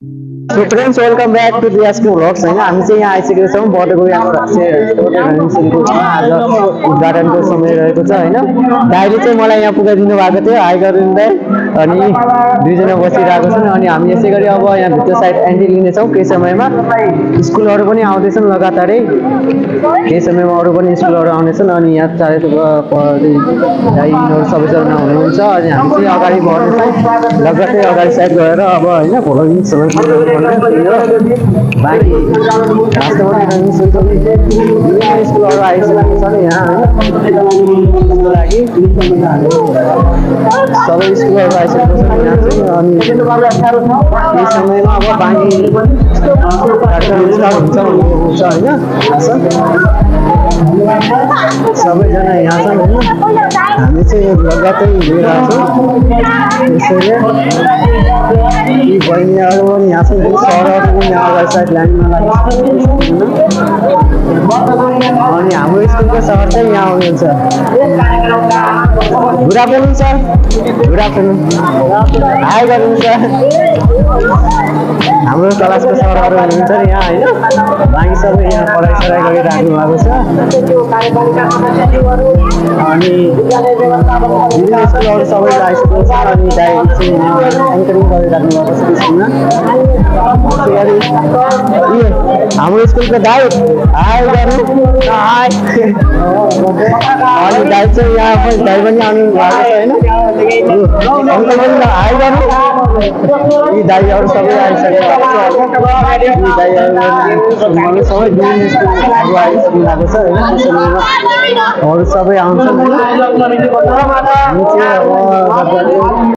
So friends, welcome back to the SK Vlogs हैन हामी चाहिँ यहाँ आइसकेका छौँ बर्डको यहाँ चाहिँ आज उद्घाटनको समय रहेको छ हैन दाइले चाहिँ मलाई यहाँ पुगाइदिनु भएको थियो हाई गरिदिनु दाइ अनि दुईजना बसिरहेको छन् अनि हामी यसै गरी अब यहाँ भित्र साइड एन्ट्री लिनेछौँ केही समयमा स्कुलहरू पनि आउँदैछन् लगातारै केही समयमा अरू पनि स्कुलहरू आउनेछन् अनि यहाँ चारैतर्फ दाइहरू सबैजना हुनुहुन्छ अनि हामी चाहिँ अगाडि बढ्नेछौँ लगातारै अगाडि साइड गएर अब हैन भ्लगिङ सबै बाँकी वास्तवमा विभिन्न स्कुलहरू आइसकेको छन् यहाँ होइन लागि सबै स्कुलहरू आइसकेको छन् यहाँ चाहिँ अनि यही समयमा अब बाँकी कार्यक्रम स्टार्ट हुन्छ होइन सबैजना यहाँ छन् होइन हामी चाहिँ लगातारै हिँडिरहेको छौँ त्यसैले यी बहिनीहरू पनि यहाँ छन् सरहरू पनि अगाडि साइड लाइनमा लाग्छ अनि हाम्रो स्कुलको सर चाहिँ यहाँ आउनुहुन्छ good afternoon sir good afternoon high गर्नु सर हाम्रो क्लासको सरहरू हुनुहुन्छ नि यहाँ होइन बाँकी सबै यहाँ पढाइसराइ गरिराख्नु भएको छ अनि विभिन्न स्कुलहरू सबै आइसकेको छ अनि दाइ चाहिँ एङ्करिङ गरिराख्नु भएको छ स्कुलमा हाम्रो स्कुलको दाइ हाई गर्नु हाई अनि दाइ चाहिँ यहाँ पनि दाइ पनि आउनु भएको छ होइन अङ्कल पनि हाई गर्नु यी दाइहरू सबै आइसकेको छ यी दाइहरू सबै विभिन्न स्कुलहरू आइसक्नु भएको छ होइन त्यो समयमा अरू सबै आउँछन् हामी चाहिँ अब